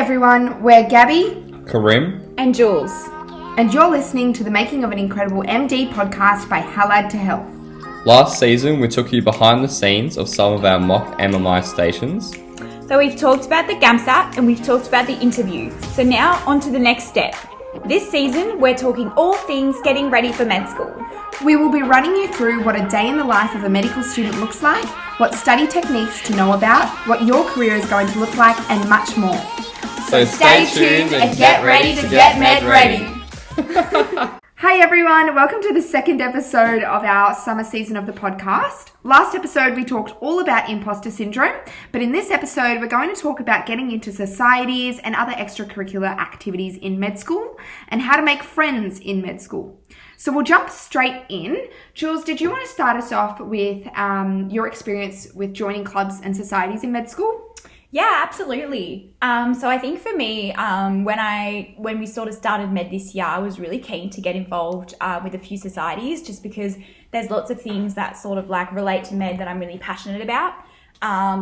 everyone, we're Gabby, Karim, and Jules, and you're listening to the Making of an Incredible MD podcast by Allied to Health. Last season we took you behind the scenes of some of our mock MMI stations. So we've talked about the GAMSAT and we've talked about the interviews. So now on to the next step. This season we're talking all things getting ready for med school. We will be running you through what a day in the life of a medical student looks like, what study techniques to know about, what your career is going to look like, and much more. So stay tuned and get ready to get med ready. Hey everyone, welcome to the second episode of our summer season of the podcast. Last episode we talked all about imposter syndrome, but in this episode we're going to talk about getting into societies and other extracurricular activities in med school and how to make friends in med school. So we'll jump straight in. Jules, did you want to start us off with your experience with joining clubs and societies in med school? Yeah, absolutely. So I think for me, when we sort of started med this year, I was really keen to get involved with a few societies just because there's lots of things that sort of like relate to med that I'm really passionate about.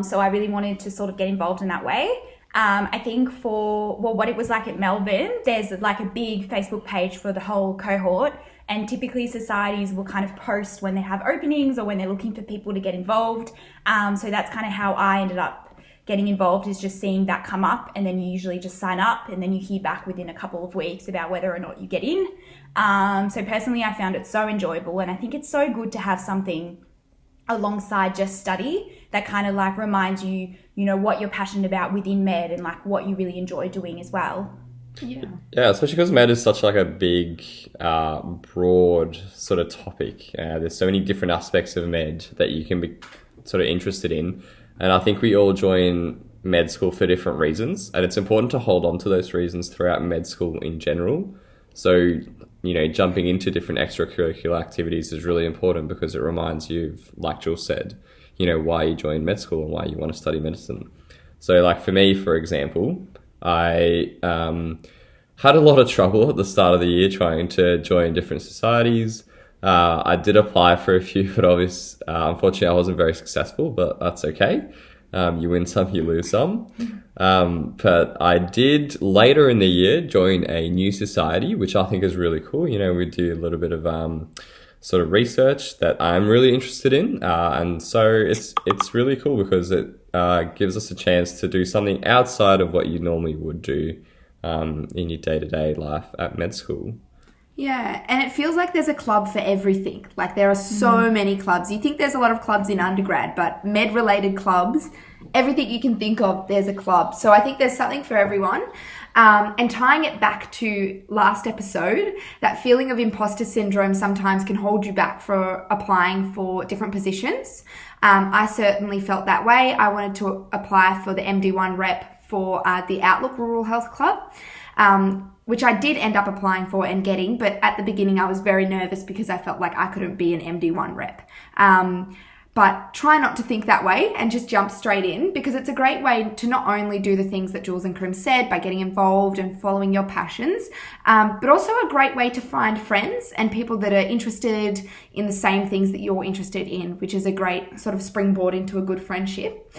So I really wanted to sort of get involved in that way. I think what it was like at Melbourne, there's like a big Facebook page for the whole cohort, and typically societies will kind of post when they have openings or when they're looking for people to get involved. So that's kind of how I ended up getting involved, is just seeing that come up, and then you usually just sign up and then you hear back within a couple of weeks about whether or not you get in. So personally, I found it so enjoyable, and I think it's so good to have something alongside just study that kind of like reminds you, you know, what you're passionate about within med and like what you really enjoy doing as well. Yeah, especially because med is such like a big, broad sort of topic. There's so many different aspects of med that you can be sort of interested in. And I think we all join med school for different reasons. And it's important to hold on to those reasons throughout med school in general. So, you know, jumping into different extracurricular activities is really important because it reminds you of, like Jules said, you know, why you joined med school and why you want to study medicine. So like for me, for example, I had a lot of trouble at the start of the year trying to join different societies. I did apply for a few, but unfortunately I wasn't very successful, but that's okay. You win some, you lose some. But I did later in the year join a new society, which I think is really cool. You know, we do a little bit of sort of research that I'm really interested in. And so it's really cool because it gives us a chance to do something outside of what you normally would do in your day-to-day life at med school. Yeah, and it feels like there's a club for everything. Like there are so many clubs. You think there's a lot of clubs in undergrad, but med-related clubs, everything you can think of, there's a club. So I think there's something for everyone. And tying it back to last episode, that feeling of imposter syndrome sometimes can hold you back for applying for different positions. I certainly felt that way. I wanted to apply for the MD1 rep for the Outlook Rural Health Club, which I did end up applying for and getting, but at the beginning I was very nervous because I felt like I couldn't be an MD1 rep. But try not to think that way and just jump straight in, because it's a great way to not only do the things that Jules and Karim said by getting involved and following your passions, but also a great way to find friends and people that are interested in the same things that you're interested in, which is a great sort of springboard into a good friendship.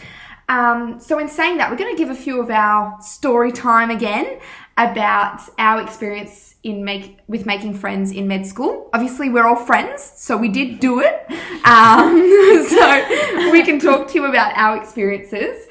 So in saying that, we're going to give a few of our story time again about our experience with making friends in med school. Obviously, we're all friends, so we did do it. So we can talk to you about our experiences.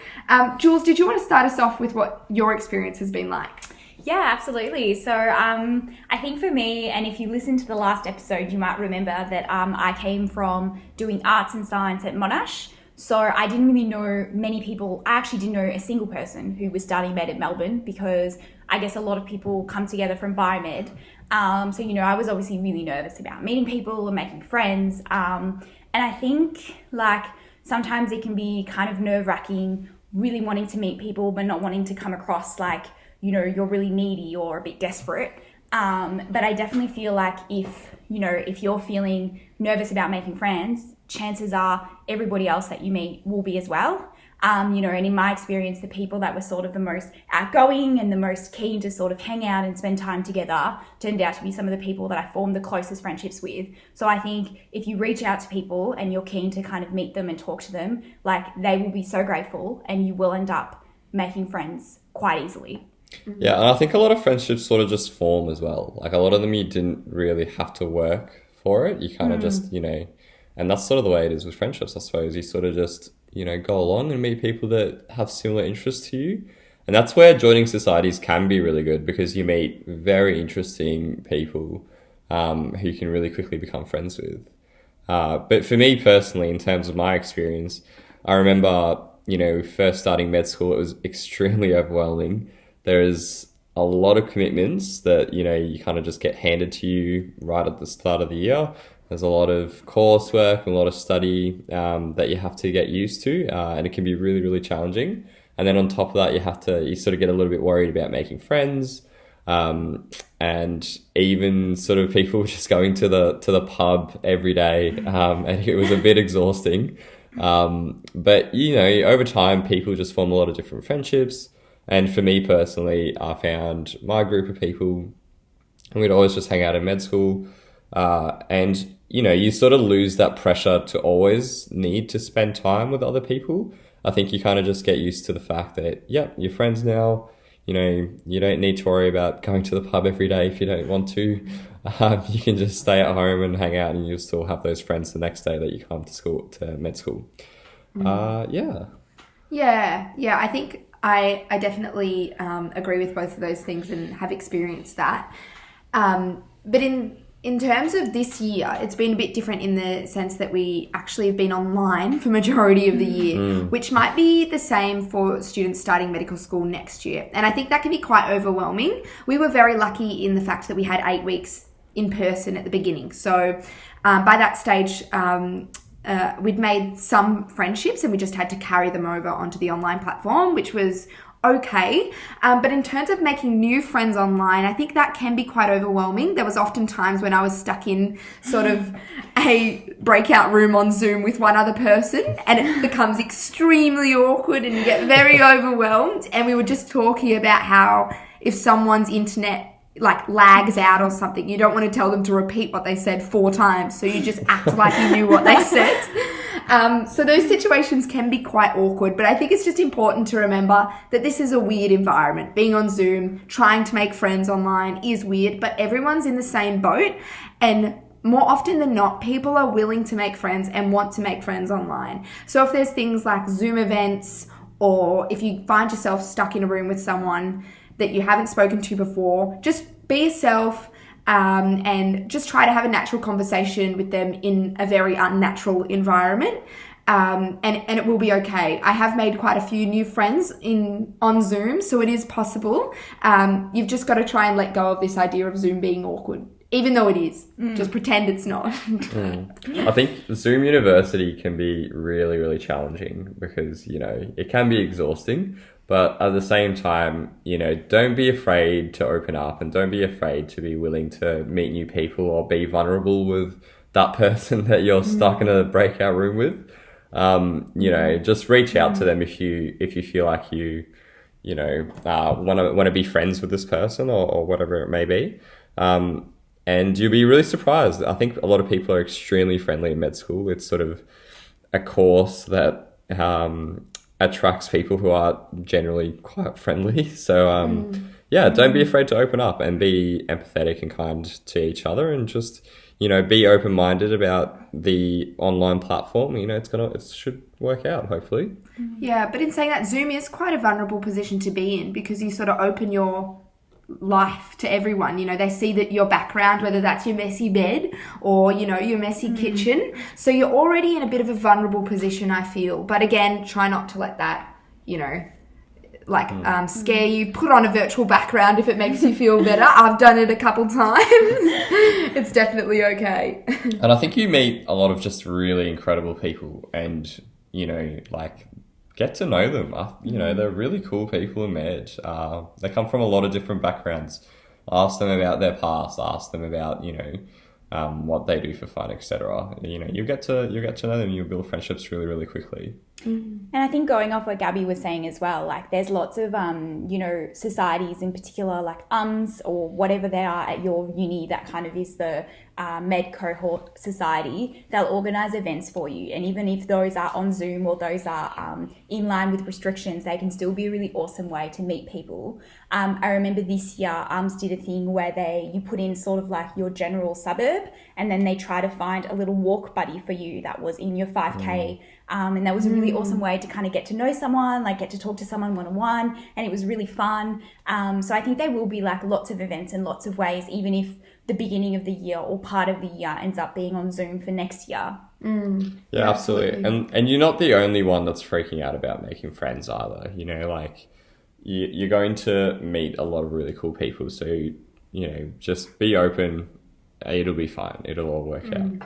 Jules, did you want to start us off with what your experience has been like? Yeah, absolutely. So I think for me, and if you listen to the last episode, you might remember that I came from doing arts and science at Monash. So I didn't really know many people. I actually didn't know a single person who was studying med at Melbourne, because I guess a lot of people come together from biomed. So, you know, I was obviously really nervous about meeting people and making friends. And I think like sometimes it can be kind of nerve-wracking, really wanting to meet people, but not wanting to come across like, you know, you're really needy or a bit desperate. But I definitely feel like if you're feeling nervous about making friends, chances are everybody else that you meet will be as well. And in my experience, the people that were sort of the most outgoing and the most keen to sort of hang out and spend time together turned out to be some of the people that I formed the closest friendships with. So I think if you reach out to people and you're keen to kind of meet them and talk to them, like they will be so grateful and you will end up making friends quite easily. Yeah, and I think a lot of friendships sort of just form as well. Like a lot of them you didn't really have to work for it. You kind of just, and that's sort of the way it is with friendships, I suppose. You sort of just, go along and meet people that have similar interests to you. And that's where joining societies can be really good because you meet very interesting people who you can really quickly become friends with. But for me personally, in terms of my experience, I remember, first starting med school, it was extremely overwhelming. There is a lot of commitments that, you kind of just get handed to you right at the start of the year. There's a lot of coursework and a lot of study that you have to get used to, and it can be really, really challenging. And then on top of that, you sort of get a little bit worried about making friends, and even sort of people just going to the pub every day, and it was a bit exhausting. But over time, people just form a lot of different friendships. And for me personally, I found my group of people, and we'd always just hang out in med school. And, you sort of lose that pressure to always need to spend time with other people. I think you kind of just get used to the fact that, you're friends now. You don't need to worry about going to the pub every day if you don't want to. You can just stay at home and hang out, and you'll still have those friends the next day that you come to med school. Yeah, I think I definitely agree with both of those things and have experienced that. But in terms of this year, it's been a bit different in the sense that we actually have been online for majority of the year, which might be the same for students starting medical school next year. And I think that can be quite overwhelming. We were very lucky in the fact that we had 8 weeks in person at the beginning. So by that stage, we'd made some friendships and we just had to carry them over onto the online platform, which was okay. But in terms of making new friends online, I think that can be quite overwhelming. There was often times when I was stuck in sort of a breakout room on Zoom with one other person, and it becomes extremely awkward and you get very overwhelmed. And we were just talking about how if someone's internet lags out or something, you don't want to tell them to repeat what they said 4 times, so you just act like you knew what they said. So those situations can be quite awkward, but I think it's just important to remember that this is a weird environment. Being on Zoom, trying to make friends online is weird, but everyone's in the same boat, and more often than not, people are willing to make friends and want to make friends online. So if there's things like Zoom events, or if you find yourself stuck in a room with someone that you haven't spoken to before, just be yourself, and just try to have a natural conversation with them in a very unnatural environment, and it will be okay. I have made quite a few new friends on Zoom, so it is possible. You've just got to try and let go of this idea of Zoom being awkward, even though it is. Just pretend it's not. I think Zoom University can be really, really challenging because, it can be exhausting. But at the same time, don't be afraid to open up, and don't be afraid to be willing to meet new people or be vulnerable with that person that you're stuck in a breakout room with. Just reach out to them if you feel like you want to be friends with this person or whatever it may be. And you'll be really surprised. I think a lot of people are extremely friendly in med school. It's sort of a course that attracts people who are generally quite friendly. So, don't be afraid to open up and be empathetic and kind to each other, and just, be open-minded about the online platform. It should work out, hopefully. Yeah, but in saying that, Zoom is quite a vulnerable position to be in because you sort of open your life to everyone. They see that your background, whether that's your messy bed or your messy kitchen, so you're already in a bit of a vulnerable position, I feel. But again, try not to let that scare you. Put on a virtual background if it makes you feel better. I've done it a couple times. It's definitely okay. And I think you meet a lot of just really incredible people, and get to know them. They're really cool people in med. They come from a lot of different backgrounds. Ask them about their past. Ask them about what they do for fun, etc. You'll get to know them. You'll build friendships really, really quickly. And I think going off what Gabby was saying as well, like there's lots of, societies in particular, like or whatever they are at your uni, that kind of is the med cohort society. They'll organise events for you. And even if those are on Zoom or those are in line with restrictions, they can still be a really awesome way to meet people. I remember this year, did a thing where you put in sort of like your general suburb, and then they try to find a little walk buddy for you that was in your 5K. And that was a really awesome way to kind of get to know someone, like get to talk to someone one-on-one, and it was really fun. So I think there will be like lots of events and lots of ways, even if the beginning of the year or part of the year ends up being on Zoom for next year. Yeah, absolutely. And you're not the only one that's freaking out about making friends either. You know, like you're going to meet a lot of really cool people. So, you know, just be open. It'll be fine. It'll all work out.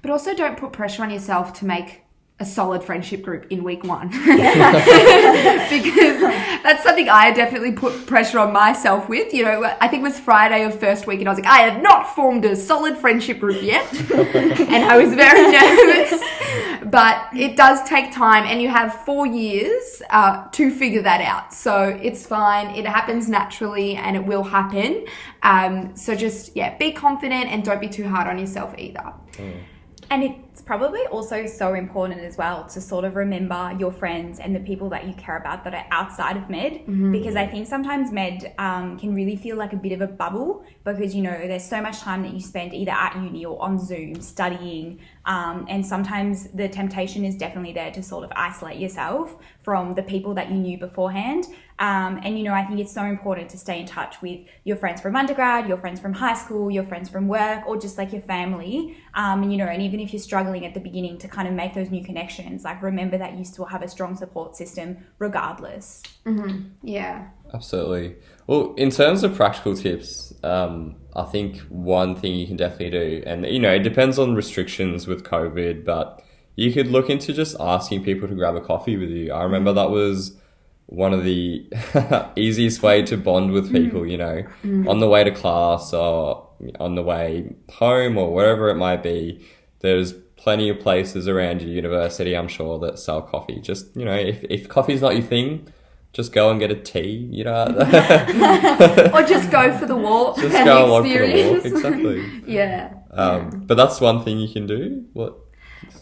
But also don't put pressure on yourself to make a solid friendship group in week 1. Because that's something I definitely put pressure on myself with. You know, I think it was Friday of first week and I was like, I have not formed a solid friendship group yet. And I was very nervous. But it does take time, and you have 4 years to figure that out. So it's fine. It happens naturally and it will happen. So just, be confident and don't be too hard on yourself either. And it's probably also so important as well to sort of remember your friends and the people that you care about that are outside of med, because I think sometimes med can really feel like a bit of a bubble, because, you know, there's so much time that you spend either at uni or on Zoom studying, and sometimes the temptation is definitely there to sort of isolate yourself from the people that you knew beforehand. And, you know, I think it's so important to stay in touch with your friends from undergrad, your friends from high school, your friends from work, or just like your family. And, you know, and even if you're struggling at the beginning to kind of make those new connections, like remember that you still have a strong support system regardless. Yeah. Absolutely. Well, in terms of practical tips, I think one thing you can definitely do, and, you know, it depends on restrictions with COVID, but you could look into just asking people to grab a coffee with you. I remember that was one of the easiest way to bond with people, you know, on the way to class or on the way home or wherever it might be. There's plenty of places around your university, I'm sure, that sell coffee. Just, you know, if coffee's not your thing, just go and get a tea, you know. Or just go for the walk. Just go along for the walk, exactly. Yeah. But that's one thing you can do. What?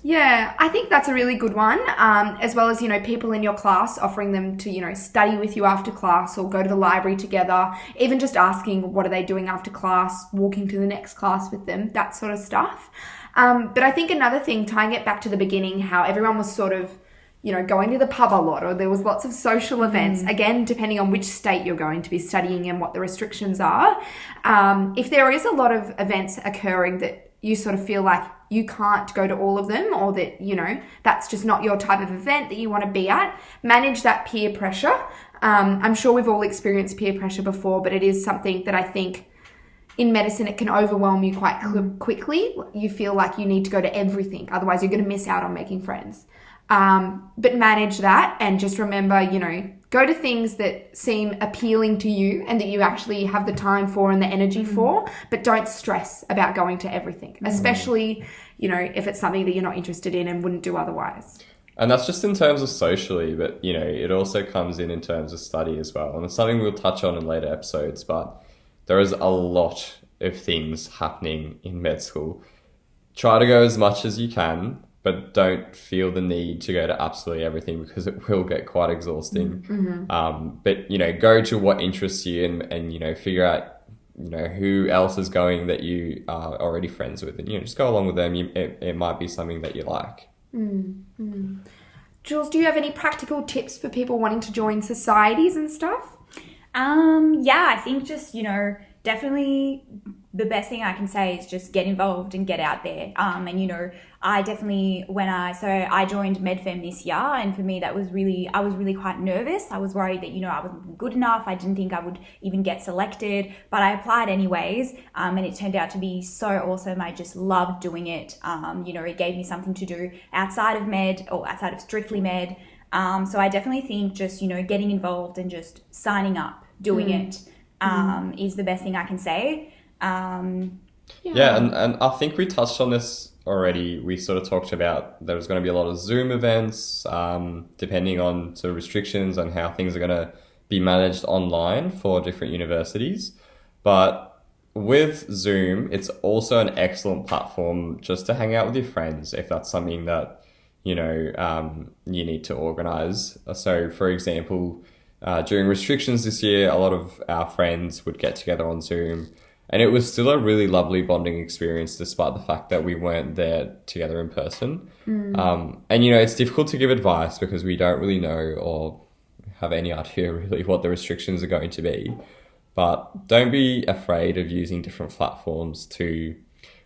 Yeah, I think that's a really good one. As well as, you know, people in your class, offering them to, you know, study with you after class or go to the library together. Even just asking what are they doing after class, walking to the next class with them, that sort of stuff. But I think another thing, tying it back to the beginning, how everyone was sort of, you know, going to the pub a lot, or there was lots of social events, again, depending on which state you're going to be studying and what the restrictions are. If there is a lot of events occurring that you sort of feel like you can't go to all of them, or that, you know, that's just not your type of event that you want to be at, manage that peer pressure. I'm sure we've all experienced peer pressure before, but it is something that I think in medicine, it can overwhelm you quite quickly. You feel like you need to go to everything. Otherwise, you're going to miss out on making friends. But manage that, and just remember, you know, go to things that seem appealing to you and that you actually have the time for and the energy for, but don't stress about going to everything, especially, you know, if it's something that you're not interested in and wouldn't do otherwise. And that's just in terms of socially, but, you know, it also comes in terms of study as well. And it's something we'll touch on in later episodes, but there is a lot of things happening in med school. Try to go as much as you can, but don't feel the need to go to absolutely everything, because it will get quite exhausting. But, you know, go to what interests you and, you know, figure out, you know, who else is going that you are already friends with, and, you know, just go along with them. It might be something that you like. Jules, do you have any practical tips for people wanting to join societies and stuff? Yeah, I think just, you know, definitely the best thing I can say is just get involved and get out there. And, you know, I definitely, I joined MedFem this year, and for me I was really quite nervous. I was worried that, you know, I wasn't good enough. I didn't think I would even get selected, but I applied anyways. And it turned out to be so awesome. I just loved doing it. You know, it gave me something to do outside of med, or outside of strictly med. So I definitely think just, you know, getting involved and just signing up, doing it, is the best thing I can say. And I think we touched on this already, we sort of talked about there's going to be a lot of Zoom events, depending on sort of restrictions on how things are going to be managed online for different universities. But with Zoom, it's also an excellent platform just to hang out with your friends if that's something that, you need to organize. So, for example, during restrictions this year, a lot of our friends would get together on Zoom, and it was still a really lovely bonding experience despite the fact that we weren't there together in person. And, it's difficult to give advice because we don't really know or have any idea really what the restrictions are going to be. But don't be afraid of using different platforms to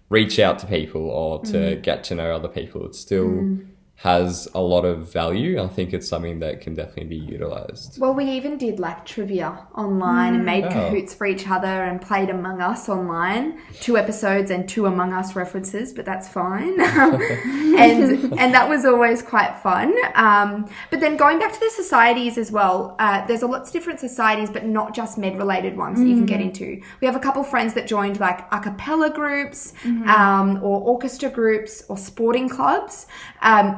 reach out to people or to get to know other people. It still has a lot of value. I think it's something that can definitely be utilized. Well, we even did like trivia online and made cahoots for each other and played Among Us online. 2 episodes and 2 Among Us references, but that's fine. and that was always quite fun. But then going back to the societies as well, there's lots of different societies, but not just med related ones that you can get into. We have a couple friends that joined like a cappella groups, or orchestra groups or sporting clubs.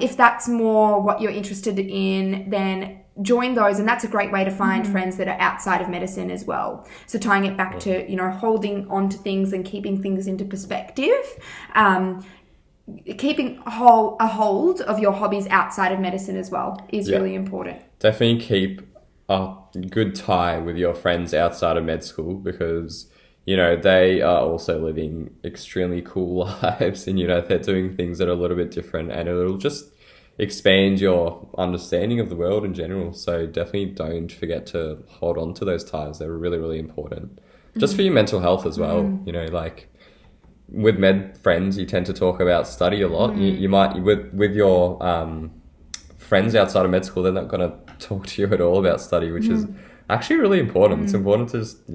If that's more what you're interested in, then join those, and that's a great way to find friends that are outside of medicine as well. So tying it back to, holding on to things and keeping things into perspective, keeping a hold of your hobbies outside of medicine as well is really important. Definitely keep a good tie with your friends outside of med school because they are also living extremely cool lives and, they're doing things that are a little bit different, and it'll just expand your understanding of the world in general. So definitely don't forget to hold on to those ties. They're really, really important. Just for your mental health as well. Like with med friends, you tend to talk about study a lot. You might, with your friends outside of med school, they're not going to talk to you at all about study, which is actually really important. It's important to just,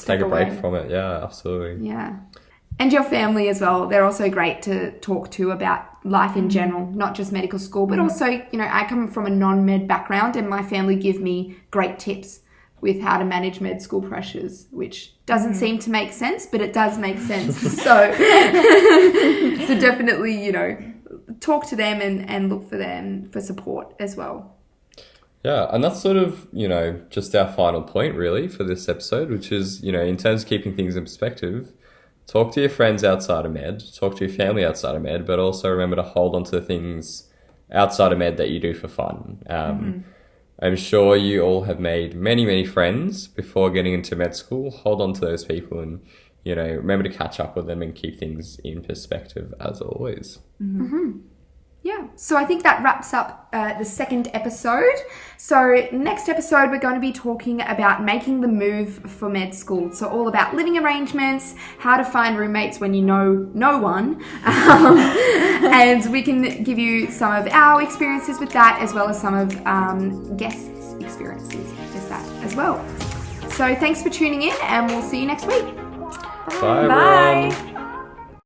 take a break from it. Yeah, absolutely. Yeah. And your family as well. They're also great to talk to about life in general, not just medical school, but also, I come from a non-med background and my family give me great tips with how to manage med school pressures, which doesn't seem to make sense, but it does make sense. So definitely, talk to them and look for them for support as well. Yeah, and that's sort of, just our final point really for this episode, which is, in terms of keeping things in perspective, talk to your friends outside of med, talk to your family outside of med, but also remember to hold on to the things outside of med that you do for fun. I'm sure you all have made many, many friends before getting into med school. Hold on to those people and, remember to catch up with them and keep things in perspective as always. Yeah, so I think that wraps up the second episode. So next episode, we're going to be talking about making the move for med school. So all about living arrangements, how to find roommates when you know no one. And we can give you some of our experiences with that, as well as some of guests' experiences with that as well. So thanks for tuning in, and we'll see you next week. Bye. Bye.